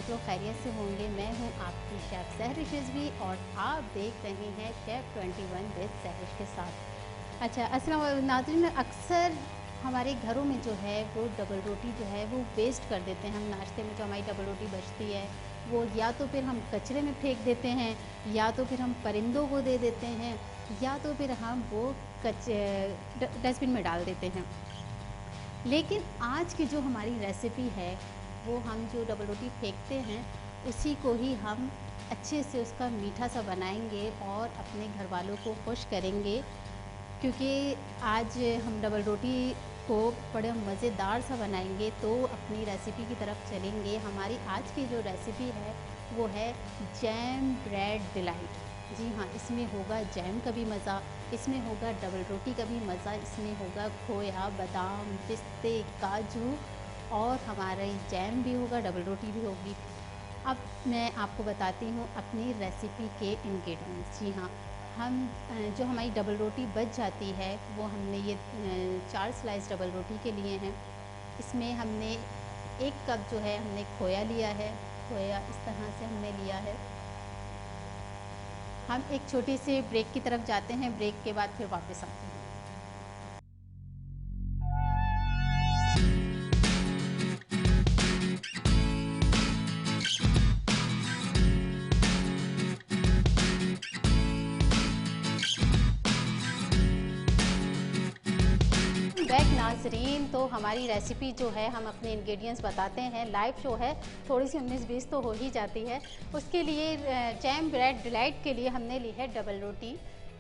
आप लोग खैरियत से होंगे। मैं हूं आपकी शेफ़ सहरिश रिजवी और आप देख रहे हैं शेफ़ 21 विद सहरिश के साथ। अच्छा, अस्सलाम वालेकुम नाज़रीन। अक्सर हमारे घरों में जो है वो डबल रोटी जो है वो वेस्ट कर देते हैं। हम नाश्ते में जो हमारी डबल रोटी बचती है वो या तो फिर हम कचरे में फेंक देते हैं, या तो फिर हम परिंदों को दे देते हैं, या तो फिर हम वो डस्टबिन में डाल देते हैं। लेकिन आज की जो हमारी रेसिपी है वो हम जो डबल रोटी फेंकते हैं उसी को ही हम अच्छे से उसका मीठा सा बनाएंगे और अपने घर वालों को खुश करेंगे, क्योंकि आज हम डबल रोटी को बड़े मज़ेदार सा बनाएंगे। तो अपनी रेसिपी की तरफ चलेंगे। हमारी आज की जो रेसिपी है वो है जैम ब्रेड डिलाइट। जी हाँ, इसमें होगा जैम का भी मज़ा, इसमें होगा डबल रोटी का भी मज़ा, इसमें होगा खोया, बादाम, पिस्ते, काजू और हमारा जैम भी होगा, डबल रोटी भी होगी। अब मैं आपको बताती हूँ अपनी रेसिपी के इंग्रेडिएंट्स। जी हाँ, हम जो हमारी डबल रोटी बच जाती है वो हमने ये 4 स्लाइस डबल रोटी के लिए हैं। इसमें हमने 1 कप जो है हमने खोया लिया है। खोया इस तरह से हमने लिया है। हम एक छोटी सी ब्रेक की तरफ जाते हैं, ब्रेक के बाद फिर वापस आते हैं। बैक नाजरीन, तो हमारी रेसिपी जो है हम अपने इंग्रेडिएंट्स बताते हैं। लाइव शो है, थोड़ी सी 19-20 तो हो ही जाती है। उसके लिए जैम ब्रेड डिलाइट के लिए हमने ली है डबल रोटी।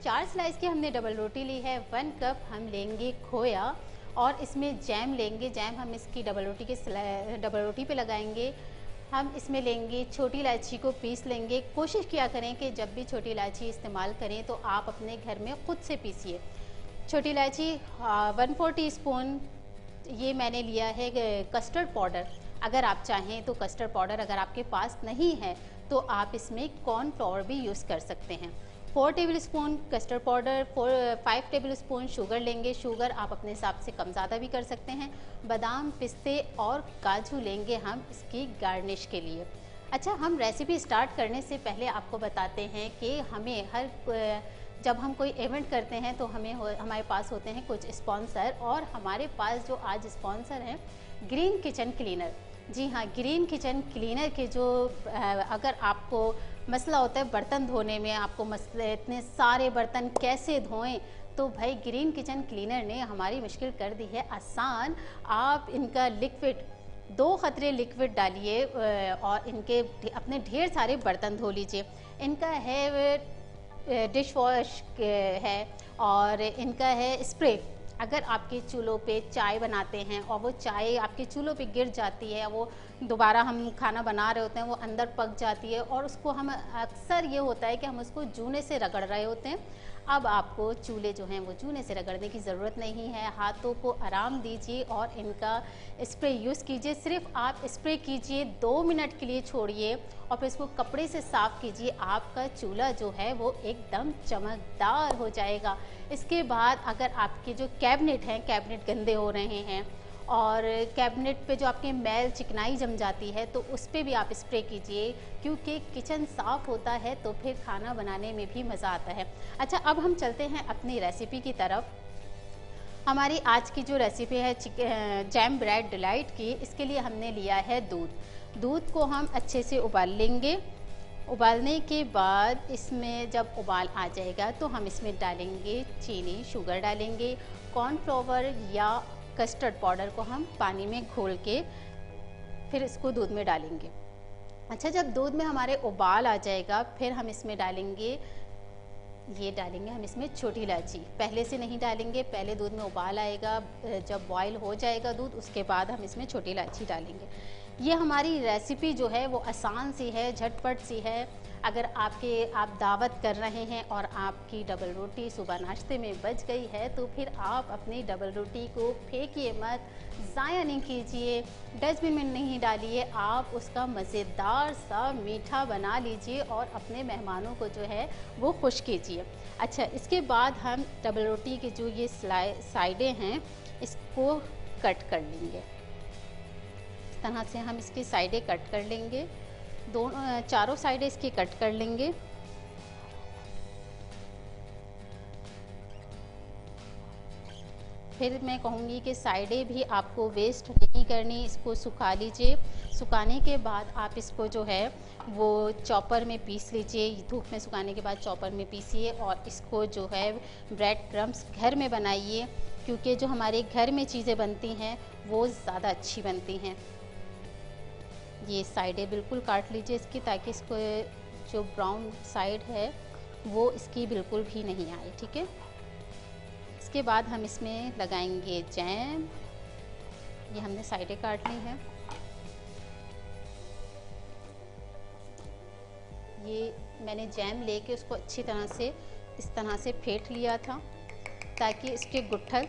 4 स्लाइस की हमने डबल रोटी ली है। 1 कप हम लेंगे खोया और इसमें जैम लेंगे। जैम हम इसकी डबल रोटी पे लगाएंगे। हम इसमें लेंगे छोटी इलायची को पीस लेंगे। कोशिश किया करें कि जब भी छोटी इलायची इस्तेमाल करें तो आप अपने घर में खुद से पीसिए। छोटी इलायची 1/4 टीस्पून ये मैंने लिया है कस्टर्ड पाउडर। अगर आप चाहें तो कस्टर्ड पाउडर, अगर आपके पास नहीं है तो आप इसमें कॉर्नफ्लोर भी यूज़ कर सकते हैं। 4 tablespoon custard powder, 5 tablespoon sugar लेंगे। शुगर आप अपने हिसाब से कम ज़्यादा भी कर सकते हैं। बादाम, पिस्ते और काजू लेंगे हम इसकी गार्निश के लिए। अच्छा, हम रेसिपी स्टार्ट करने से पहले आपको बताते हैं कि हमें जब हम कोई इवेंट करते हैं तो हमारे पास होते हैं कुछ स्पॉन्सर, और हमारे पास जो आज स्पॉन्सर हैं ग्रीन किचन क्लीनर। जी हाँ, ग्रीन किचन क्लीनर के जो अगर आपको मसला होता है बर्तन धोने में, आपको मसले इतने सारे बर्तन कैसे धोएं, तो भाई ग्रीन किचन क्लीनर ने हमारी मुश्किल कर दी है आसान। आप इनका लिक्विड 2 खतरे लिक्विड डालिए और इनके अपने ढेर सारे बर्तन धो लीजिए। इनका है डिश वॉश है और इनका है स्प्रे। अगर आपके चूल्हों पे चाय बनाते हैं और वो चाय आपके चूल्हों पे गिर जाती है, वो दोबारा हम खाना बना रहे होते हैं, वो अंदर पक जाती है और उसको हम अक्सर ये होता है कि हम उसको जूने से रगड़ रहे होते हैं। अब आपको चूल्हे जो हैं वो जूने से रगड़ने की ज़रूरत नहीं है। हाथों को आराम दीजिए और इनका स्प्रे यूज़ कीजिए। सिर्फ आप स्प्रे कीजिए, 2 मिनट के लिए छोड़िए और फिर इसको कपड़े से साफ़ कीजिए। आपका चूल्हा जो है वो एकदम चमकदार हो जाएगा। इसके बाद अगर आपके जो कैबिनेट हैं, कैबिनेट गंदे हो रहे हैं और कैबिनेट पे जो आपके मैल चिकनाई जम जाती है तो उस पर भी आप स्प्रे कीजिए, क्योंकि किचन साफ़ होता है तो फिर खाना बनाने में भी मज़ा आता है। अच्छा, अब हम चलते हैं अपनी रेसिपी की तरफ। हमारी आज की जो रेसिपी है जैम ब्रेड डिलाइट की, इसके लिए हमने लिया है दूध। दूध को हम अच्छे से उबाल लेंगे। उबालने के बाद इसमें जब उबाल आ जाएगा तो हम इसमें डालेंगे चीनी, शुगर डालेंगे, कॉर्नफ्लोवर या कस्टर्ड पाउडर को हम पानी में घोल के फिर इसको दूध में डालेंगे। अच्छा, जब दूध में हमारे उबाल आ जाएगा फिर हम इसमें डालेंगे हम इसमें छोटी इलायची। पहले से नहीं डालेंगे, पहले दूध में उबाल आएगा, जब बॉयल हो जाएगा दूध उसके बाद हम इसमें छोटी इलायची डालेंगे। ये हमारी रेसिपी जो है वो आसान सी है, झटपट सी है। अगर आप दावत कर रहे हैं और आपकी डबल रोटी सुबह नाश्ते में बच गई है तो फिर आप अपनी डबल रोटी को फेंकिए मत, ज़ाया नहीं कीजिए, डस्टबिन में नहीं डालिए। आप उसका मज़ेदार सा मीठा बना लीजिए और अपने मेहमानों को जो है वो खुश कीजिए। अच्छा, इसके बाद हम डबल रोटी के जो ये साइडें हैं इसको कट कर लेंगे। इस तरह से हम इसकी साइडें कट कर लेंगे दोनों चारों साइड इसकी कट कर लेंगे। फिर मैं कहूँगी कि साइडें भी आपको वेस्ट नहीं करनी, इसको सुखा लीजिए। सुखाने के बाद आप इसको जो है वो चॉपर में पीस लीजिए। धूप में सुखाने के बाद चॉपर में पीसिए और इसको जो है ब्रेड क्रम्स घर में बनाइए, क्योंकि जो हमारे घर में चीज़ें बनती हैं वो ज़्यादा अच्छी बनती हैं। ये साइडें बिल्कुल काट लीजिए इसकी, ताकि इसको जो ब्राउन साइड है वो इसकी बिल्कुल भी नहीं आए, ठीक है। इसके बाद हम इसमें लगाएंगे जैम। ये हमने साइडें काट ली हैं। ये मैंने जैम लेके उसको अच्छी तरह से इस तरह से फेंट लिया था, ताकि इसके गुठल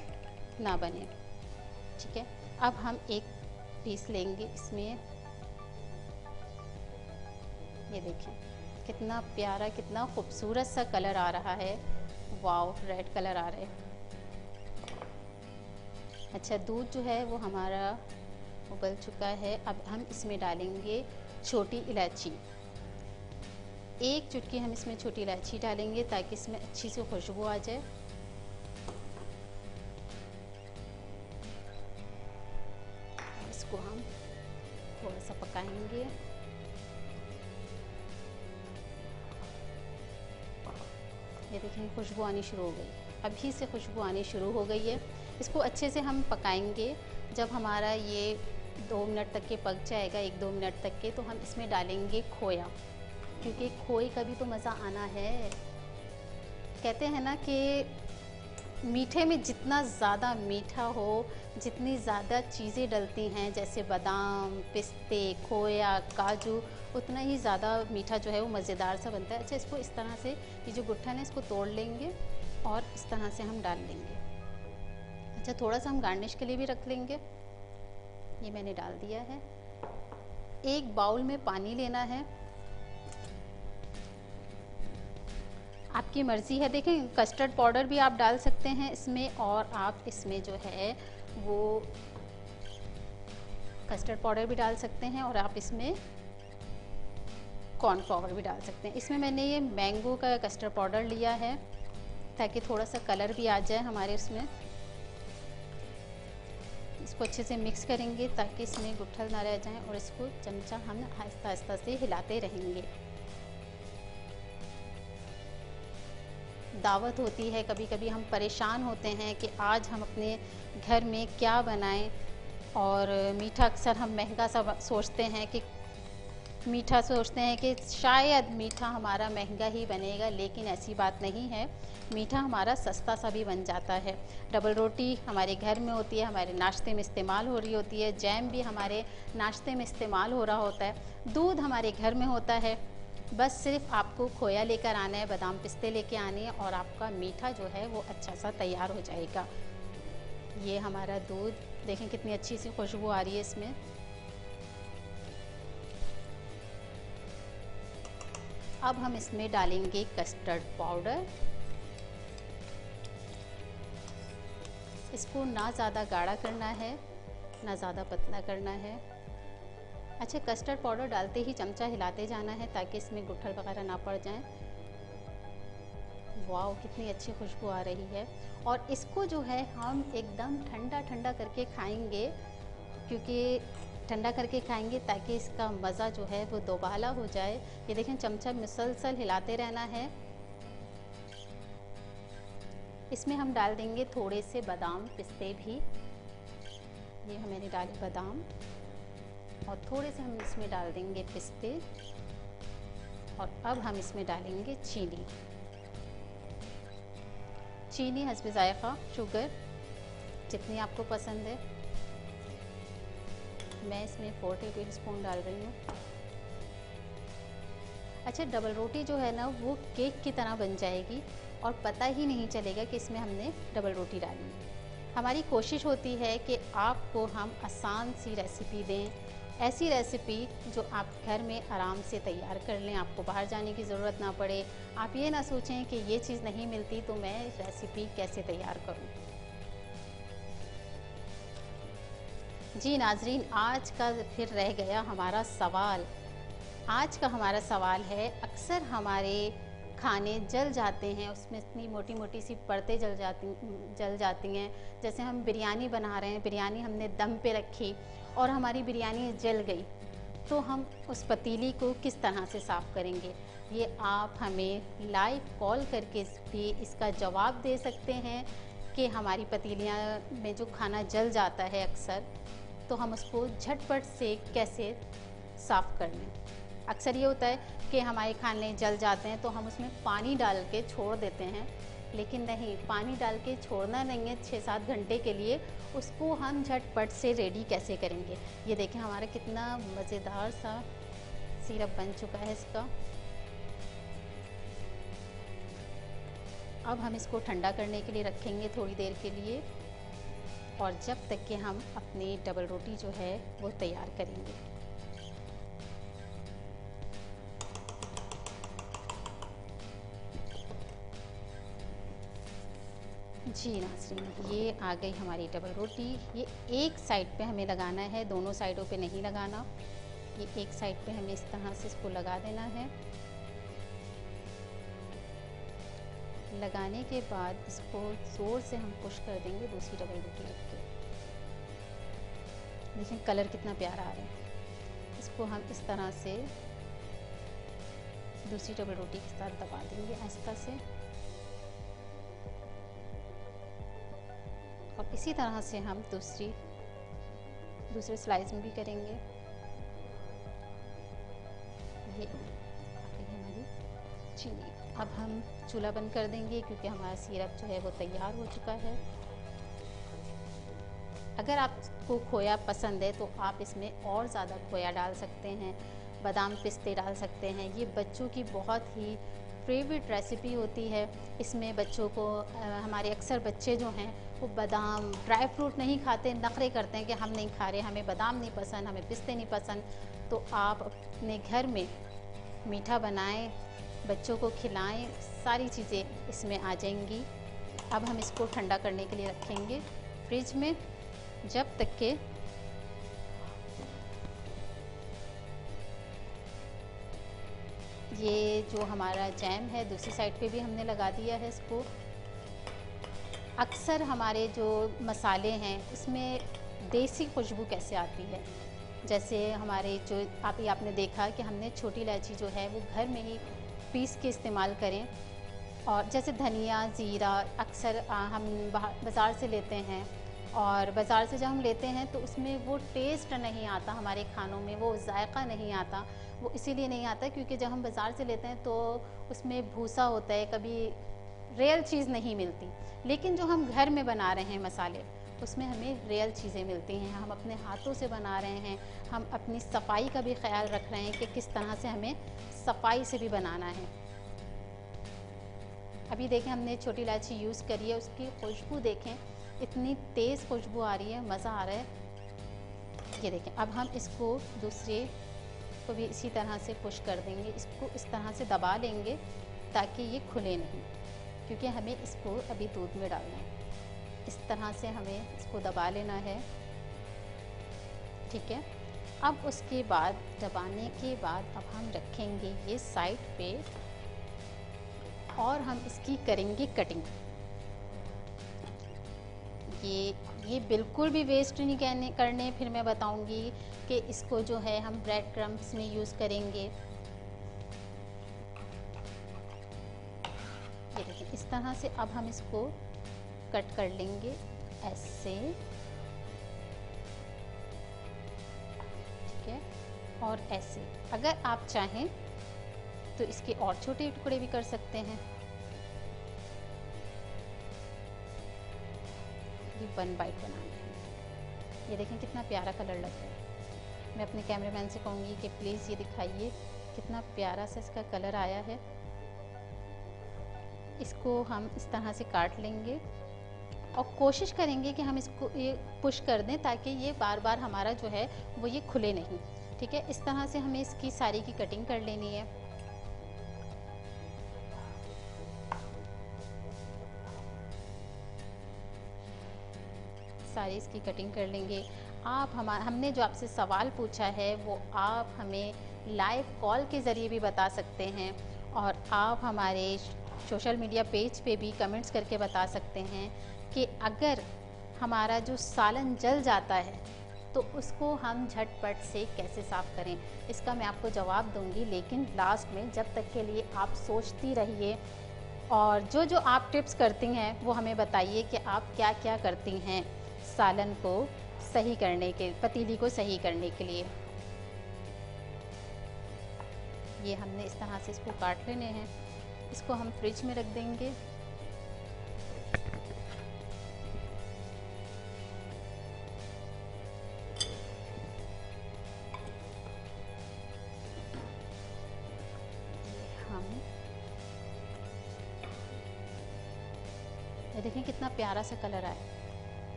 ना बने, ठीक है। अब हम एक पीस लेंगे इसमें। ये देखें कितना प्यारा, कितना खूबसूरत सा कलर आ रहा है। वाव, रेड कलर आ रहा है। अच्छा, दूध जो है वो हमारा उबल चुका है। अब हम इसमें डालेंगे छोटी इलायची। एक चुटकी हम इसमें छोटी इलायची डालेंगे, ताकि इसमें अच्छी सी खुशबू आ जाए। इसको हम थोड़ा सा पकाएंगे। ये देखिए खुशबू आनी शुरू हो गई, अभी से खुशबू आनी शुरू हो गई है। इसको अच्छे से हम पकाएंगे। जब हमारा ये 2 मिनट तक के पक जाएगा, 1-2 मिनट तक के, तो हम इसमें डालेंगे खोया, क्योंकि खोए का भी तो मज़ा आना है। कहते हैं ना कि मीठे में जितना ज़्यादा मीठा हो, जितनी ज़्यादा चीज़ें डलती हैं, जैसे बादाम, पिस्ते, खोया, काजू, उतना ही ज़्यादा मीठा जो है वो मज़ेदार सा बनता है। अच्छा, इसको इस तरह से ये जो गुट्ठन है इसको तोड़ लेंगे और इस तरह से हम डाल लेंगे। अच्छा, थोड़ा सा हम गार्निश के लिए भी रख लेंगे। ये मैंने डाल दिया है। एक बाउल में पानी लेना है, आपकी मर्ज़ी है। देखें, कस्टर्ड पाउडर भी आप डाल सकते हैं इसमें, और आप इसमें जो है वो कस्टर्ड पाउडर भी डाल सकते हैं, और आप इसमें कॉर्नफ्लावर भी डाल सकते हैं। इसमें मैंने ये मैंगो का कस्टर्ड पाउडर लिया है, ताकि थोड़ा सा कलर भी आ जाए हमारे उसमें। इसको अच्छे से मिक्स करेंगे ताकि इसमें गुठल ना रह जाएं, और इसको चमचा हम आहिस्ता आहिस्ता से हिलाते रहेंगे। दावत होती है, कभी कभी हम परेशान होते हैं कि आज हम अपने घर में क्या बनाएं, और मीठा अक्सर हम महंगा सा सोचते हैं कि शायद मीठा हमारा महंगा ही बनेगा, लेकिन ऐसी बात नहीं है। मीठा हमारा सस्ता सा भी बन जाता है। डबल रोटी हमारे घर में होती है, हमारे नाश्ते में इस्तेमाल हो रही होती है। जैम भी हमारे नाश्ते में इस्तेमाल हो रहा होता है। दूध हमारे घर में होता है। बस सिर्फ आपको खोया लेकर आना है, बादाम पिस्ते लेके आने हैं, और आपका मीठा जो है वो अच्छा सा तैयार हो जाएगा। ये हमारा दूध देखें कितनी अच्छी सी खुशबू आ रही है इसमें। अब हम इसमें डालेंगे कस्टर्ड पाउडर। इसको ना ज़्यादा गाढ़ा करना है, ना ज़्यादा पतला करना है। अच्छा, कस्टर्ड पाउडर डालते ही चमचा हिलाते जाना है, ताकि इसमें गुठल वगैरह ना पड़ जाएं। वाह, कितनी अच्छी खुशबू आ रही है। और इसको जो है हम एकदम ठंडा ठंडा करके खाएंगे, क्योंकि ठंडा करके खाएंगे ताकि इसका मज़ा जो है वो दोबाला हो जाए। ये देखें, चमचा मुसलसल हिलाते रहना है। इसमें हम डाल देंगे थोड़े से बादाम पिस्ते भी। ये मैंने डाले बादाम, और थोड़े से हम इसमें डाल देंगे पिस्ते। और अब हम इसमें डालेंगे चीनी। चीनी हस्बे ज़ायक़ा, शुगर जितनी आपको पसंद है। मैं इसमें 4 टेबल स्पून डाल रही हूँ। अच्छा, डबल रोटी जो है ना वो केक की तरह बन जाएगी, और पता ही नहीं चलेगा कि इसमें हमने डबल रोटी डाली है। हमारी कोशिश होती है कि आपको हम आसान सी रेसिपी दें, ऐसी रेसिपी जो आप घर में आराम से तैयार कर लें, आपको बाहर जाने की ज़रूरत ना पड़े। आप ये ना सोचें कि ये चीज़ नहीं मिलती तो मैं रेसिपी कैसे तैयार करूं। जी नाजरीन, आज का फिर रह गया हमारा सवाल आज का हमारा सवाल है, अक्सर हमारे खाने जल जाते हैं, उसमें इतनी मोटी मोटी सी परतें जल जाती हैं। जैसे हम बिरयानी बना रहे हैं, बिरयानी हमने दम पे रखी और हमारी बिरयानी जल गई, तो हम उस पतीली को किस तरह से साफ़ करेंगे? ये आप हमें लाइव कॉल करके भी इसका जवाब दे सकते हैं कि हमारी पतीलियाँ में जो खाना जल जाता है अक्सर, तो हम उसको झटपट से कैसे साफ़ कर लें। अक्सर ये होता है कि हमारे खाने जल जाते हैं तो हम उसमें पानी डाल के छोड़ देते हैं, लेकिन नहीं, पानी डाल के छोड़ना नहीं है 6-7 घंटे के लिए। उसको हम झटपट से रेडी कैसे करेंगे? ये देखें हमारा कितना मज़ेदार सा सिरप बन चुका है इसका। अब हम इसको ठंडा करने के लिए रखेंगे थोड़ी देर के लिए, और जब तक कि हम अपनी डबल रोटी जो है वो तैयार करेंगे। जी नाज़रीन, ये आ गई हमारी डबल रोटी। ये एक साइड पे हमें लगाना है, दोनों साइडों पे नहीं लगाना। ये एक साइड पे हमें इस तरह से इसको लगा देना है। लगाने के बाद इसको ज़ोर से हम पुश कर देंगे दूसरी डबल रोटी रख के। देखिए कलर कितना प्यारा आ रहा है। इसको हम इस तरह से दूसरी डबल रोटी के साथ दबा देंगे आहिस्ता से, और इसी तरह से हम दूसरे स्लाइस में भी करेंगे। ये हमारी चीनी। अब हम चूल्हा बंद कर देंगे क्योंकि हमारा सिरप जो है वो तैयार हो चुका है। अगर आपको खोया पसंद है तो आप इसमें और ज़्यादा खोया डाल सकते हैं, बादाम पिस्ते डाल सकते हैं। ये बच्चों की बहुत ही फेवरेट रेसिपी होती है। इसमें बच्चों को हमारे अक्सर बच्चे जो हैं वो बादाम, ड्राई फ्रूट नहीं खाते, नखरे करते हैं कि हम नहीं खा रहे, हमें बादाम नहीं पसंद, हमें पिस्ते नहीं पसंद। तो आप अपने घर में मीठा बनाएं, बच्चों को खिलाएं, सारी चीज़ें इसमें आ जाएंगी। अब हम इसको ठंडा करने के लिए रखेंगे फ्रिज में, जब तक के ये जो हमारा जैम है दूसरी साइड पे भी हमने लगा दिया है इसको। अक्सर हमारे जो मसाले हैं उसमें देसी खुशबू कैसे आती है, जैसे हमारे जो आपने देखा कि हमने छोटी इलायची जो है वो घर में ही पीस के इस्तेमाल करें। और जैसे धनिया, ज़ीरा अक्सर हम बाज़ार से लेते हैं, और बाज़ार से जब हम लेते हैं तो उसमें वो टेस्ट नहीं आता, हमारे खानों में वो जायका नहीं आता। वो इसीलिए नहीं आता क्योंकि जब हम बाज़ार से लेते हैं तो उसमें भूसा होता है, कभी रियल चीज़ नहीं मिलती। लेकिन जो हम घर में बना रहे हैं मसाले, उसमें हमें रियल चीज़ें मिलती हैं। हम अपने हाथों से बना रहे हैं, हम अपनी सफाई का भी ख्याल रख रहे हैं कि किस तरह से हमें सफाई से भी बनाना है। अभी देखें हमने छोटी इलायची यूज़ करी है, उसकी खुशबू देखें, इतनी तेज़ खुशबू आ रही है, मज़ा आ रहा है। ये देखें, अब हम इसको दूसरे को भी इसी तरह से पुश कर देंगे, इसको इस तरह से दबा लेंगे ताकि ये खुले नहीं, क्योंकि हमें इसको अभी दूध में डालना है। इस तरह से हमें इसको दबा लेना है, ठीक है। अब उसके बाद दबाने के बाद अब हम रखेंगे ये साइड पे, और हम इसकी करेंगे कटिंग। ये बिल्कुल भी वेस्ट नहीं करने, फिर मैं बताऊंगी कि इसको जो है हम ब्रेड क्रम्ब्स में यूज़ करेंगे। ये देखिए इस तरह से अब हम इसको कट कर लेंगे ऐसे, ठीक है। और ऐसे अगर आप चाहें तो इसके और छोटे टुकड़े भी कर सकते हैं। ये 1 बाइट बनाना है। ये देखें कितना प्यारा कलर लग रहा है। मैं अपने कैमरामैन से कहूँगी कि प्लीज़ ये दिखाइए कितना प्यारा सा इसका कलर आया है। इसको हम इस तरह से काट लेंगे और कोशिश करेंगे कि हम इसको ये पुश कर दें ताकि ये बार बार हमारा जो है वो ये खुले नहीं, ठीक है। इस तरह से हमें इसकी सारी की कटिंग कर लेनी है। सारी इसकी कटिंग कर लेंगे। आप हमने जो आपसे सवाल पूछा है वो आप हमें लाइव कॉल के ज़रिए भी बता सकते हैं, और आप हमारे सोशल मीडिया पेज पे भी कमेंट्स करके बता सकते हैं कि अगर हमारा जो सालन जल जाता है तो उसको हम झटपट से कैसे साफ़ करें। इसका मैं आपको जवाब दूंगी, लेकिन लास्ट में, जब तक के लिए आप सोचती रहिए और जो जो आप टिप्स करती हैं वो हमें बताइए कि आप क्या क्या करती हैं सालन को सही करने के, पतीली को सही करने के लिए। ये हमने इस तरह से इसको काट लेने हैं, इसको हम फ्रिज में रख देंगे। ये देखें कितना प्यारा सा कलर आया।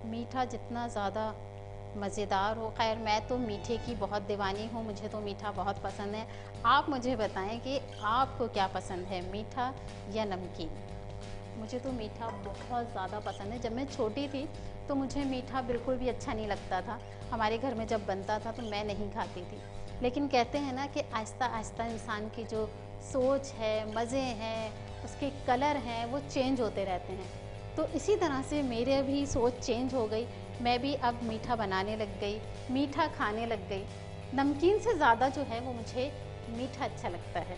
मीठा जितना ज़्यादा मज़ेदार हो, खैर मैं तो मीठे की बहुत दीवानी हूँ, मुझे तो मीठा बहुत पसंद है। आप मुझे बताएं कि आपको क्या पसंद है, मीठा या नमकीन। मुझे तो मीठा बहुत ज़्यादा पसंद है। जब मैं छोटी थी तो मुझे मीठा बिल्कुल भी अच्छा नहीं लगता था, हमारे घर में जब बनता था तो मैं नहीं खाती थी। लेकिन कहते हैं ना कि आहिस्ता आहिस्ता इंसान की जो सोच है, मज़े हैं, उसके कलर हैं, वो चेंज होते रहते हैं। तो इसी तरह से मेरे भी सोच चेंज हो गई, मैं भी अब मीठा बनाने लग गई, मीठा खाने लग गई। नमकीन से ज़्यादा जो है वो मुझे मीठा अच्छा लगता है।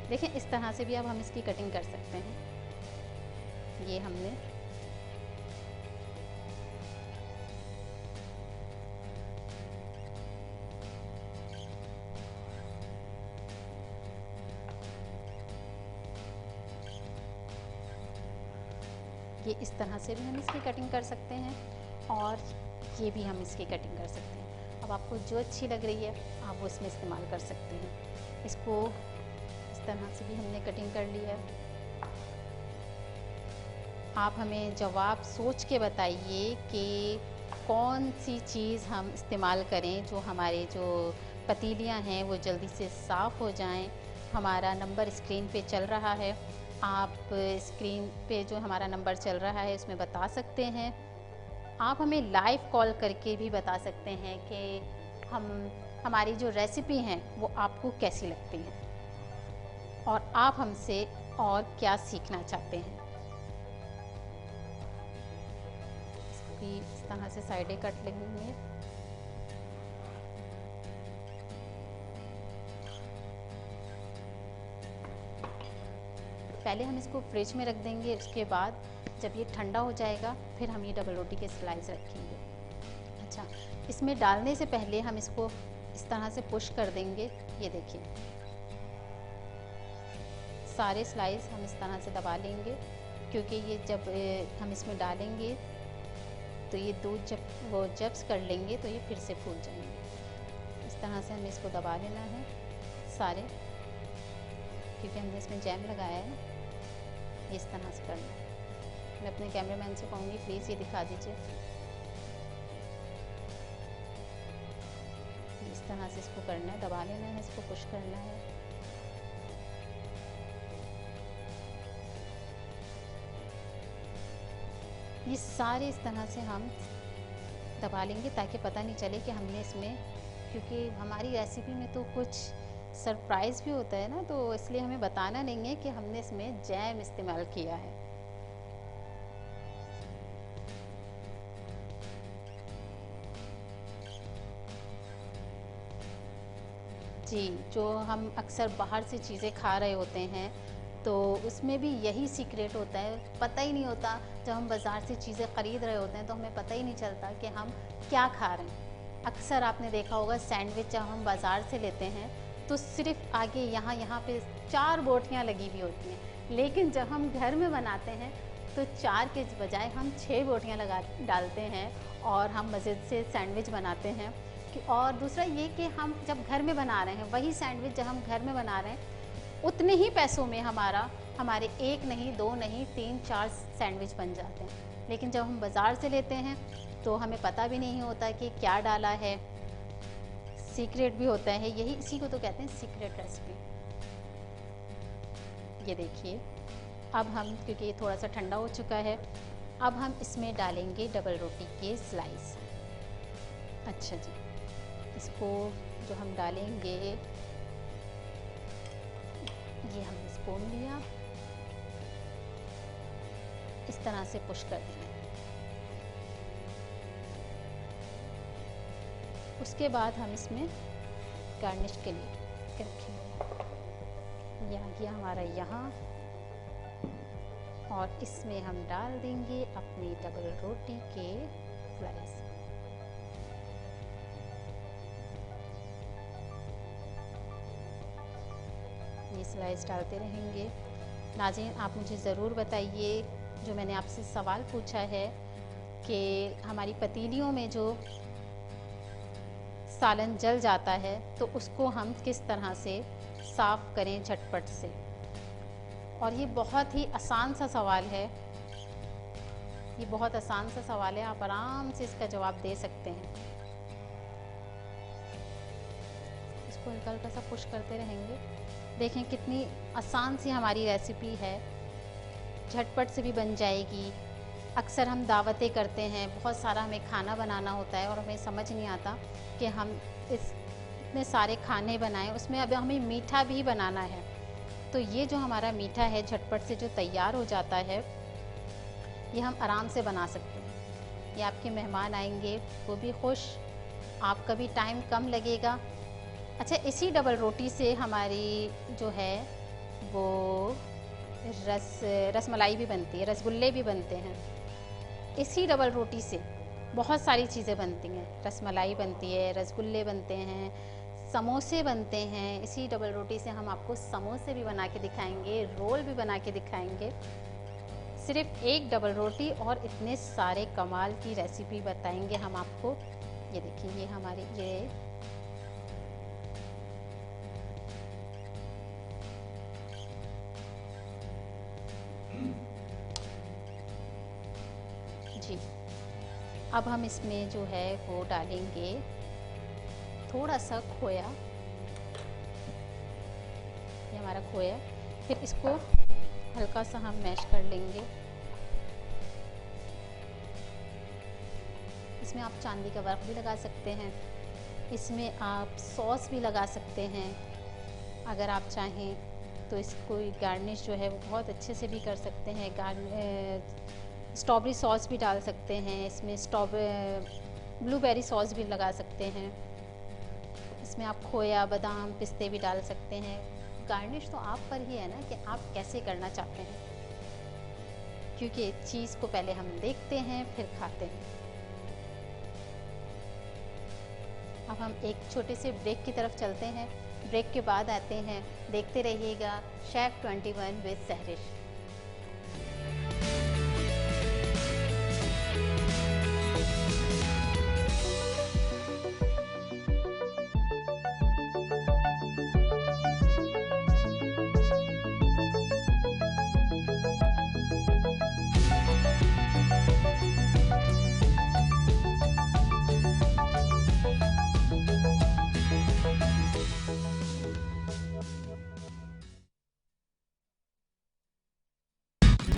देखें इस तरह से भी अब हम इसकी कटिंग कर सकते हैं। ये हमने ये इस तरह से भी हम इसकी कटिंग कर सकते हैं, और ये भी हम इसकी कटिंग कर सकते हैं। अब आपको जो अच्छी लग रही है आप वो इसमें इस्तेमाल कर सकते हैं। इसको इस तरह से भी हमने कटिंग कर लिया है। आप हमें जवाब सोच के बताइए कि कौन सी चीज़ हम इस्तेमाल करें जो हमारे जो पतीलियां हैं वो जल्दी से साफ़ हो जाएं। हमारा नंबर स्क्रीन पे चल रहा है, आप स्क्रीन पे जो हमारा नंबर चल रहा है उसमें बता सकते हैं। आप हमें लाइव कॉल करके भी बता सकते हैं कि हमारी जो रेसिपी हैं वो आपको कैसी लगती हैं और आप हमसे और क्या सीखना चाहते हैं। इसकी इस तरह से साइडें कट लेंगे। पहले हम इसको फ्रिज में रख देंगे, उसके बाद जब ये ठंडा हो जाएगा फिर हम ये डबल रोटी के स्लाइस रखेंगे। अच्छा, इसमें डालने से पहले हम इसको इस तरह से पुश कर देंगे। ये देखिए सारे स्लाइस हम इस तरह से दबा लेंगे, क्योंकि ये जब हम इसमें डालेंगे तो ये दूध जब वो जब्स कर लेंगे तो ये फिर से फूल जाएंगे। इस तरह से हमें इसको दबा लेना है सारे, क्योंकि हमने इसमें जैम लगाया है। इस तरह से करना है। मैं अपने कैमरामैन से कहूँगी प्लीज़ ये दिखा दीजिए। इस तरह से इसको करना है, दबा लेना है, इसको पुश करना है। ये सारे इस तरह से हम दबा लेंगे ताकि पता नहीं चले कि हमने इसमें, क्योंकि हमारी रेसिपी में तो कुछ सरप्राइज़ भी होता है ना, तो इसलिए हमें बताना नहीं है कि हमने इसमें जैम इस्तेमाल किया है। जी, जो हम अक्सर बाहर से चीज़ें खा रहे होते हैं तो उसमें भी यही सीक्रेट होता है, पता ही नहीं होता। जब हम बाज़ार से चीज़ें ख़रीद रहे होते हैं तो हमें पता ही नहीं चलता कि हम क्या खा रहे हैं। अक्सर आपने देखा होगा सैंडविच जब हम बाज़ार से लेते हैं तो सिर्फ आगे यहाँ पे 4 बोटियाँ लगी हुई होती हैं, लेकिन जब हम घर में बनाते हैं तो 4 के बजाय हम 6 बोटियाँ डालते हैं और हम मज़े से सैंडविच बनाते हैं। और दूसरा ये कि हम जब घर में बना रहे हैं वही सैंडविच जब हम घर में बना रहे हैं उतने ही पैसों में हमारे 1 नहीं 2 नहीं 3-4 सैंडविच बन जाते हैं। लेकिन जब हम बाज़ार से लेते हैं तो हमें पता भी नहीं होता कि क्या डाला है, सीक्रेट भी होता है, यही इसी को तो कहते हैं सीक्रेट रेसिपी। ये देखिए अब हम, क्योंकि ये थोड़ा सा ठंडा हो चुका है अब हम इसमें डालेंगे डबल रोटी के स्लाइस। अच्छा जी, इसको जो हम डालेंगे, ये हमने स्पून लिया, इस तरह से पुश कर देंगे। उसके बाद हम इसमें गार्निश के लिए रखेंगे, यह गया हमारा यहाँ, और इसमें हम डाल देंगे अपनी डबल रोटी के स्लाइस। ये स्लाइस डालते रहेंगे। नाज़रीन, आप मुझे ज़रूर बताइए, जो मैंने आपसे सवाल पूछा है कि हमारी पतीलियों में जो सालन जल जाता है तो उसको हम किस तरह से साफ़ करें झटपट से। और ये बहुत ही आसान सा सवाल है, ये बहुत आसान सा सवाल है, आप आराम से इसका जवाब दे सकते हैं। इसको हल्का हल्का सा पुश करते रहेंगे। देखें कितनी आसान सी हमारी रेसिपी है, झटपट से भी बन जाएगी। अक्सर हम दावतें करते हैं, बहुत सारा हमें खाना बनाना होता है और हमें समझ नहीं आता कि हम इतने सारे खाने बनाएं, उसमें अब हमें मीठा भी बनाना है। तो ये जो हमारा मीठा है झटपट से जो तैयार हो जाता है, ये हम आराम से बना सकते हैं। ये आपके मेहमान आएंगे वो भी खुश, आपका भी टाइम कम लगेगा। अच्छा, इसी डबल रोटी से हमारी जो है वो रसमलाई भी बनती है, रसगुल्ले भी बनते हैं। इसी डबल रोटी से बहुत सारी चीज़ें बनती हैं, रसमलाई बनती है, रसगुल्ले बनते हैं, समोसे बनते हैं। इसी डबल रोटी से हम आपको समोसे भी बना के दिखाएंगे, रोल भी बना के दिखाएंगे। सिर्फ एक डबल रोटी और इतने सारे कमाल की रेसिपी बताएंगे हम आपको। ये देखिए, ये हमारे ये जी। अब हम इसमें जो है वो डालेंगे थोड़ा सा खोया, ये हमारा खोया। फिर इसको हल्का सा हम मैश कर लेंगे। इसमें आप चांदी का वर्क भी लगा सकते हैं, इसमें आप सॉस भी लगा सकते हैं अगर आप चाहें तो। इसको गार्निश जो है वो बहुत अच्छे से भी कर सकते हैं। स्ट्रॉबेरी सॉस भी डाल सकते हैं, इसमें ब्लूबेरी सॉस भी लगा सकते हैं। इसमें आप खोया, बादाम, पिस्ते भी डाल सकते हैं। गार्निश तो आप पर ही है ना कि आप कैसे करना चाहते हैं, क्योंकि चीज़ को पहले हम देखते हैं फिर खाते हैं। अब हम एक छोटे से ब्रेक की तरफ चलते हैं, ब्रेक के बाद आते हैं। देखते रहिएगा शेफ़ 21 विद सहरिश।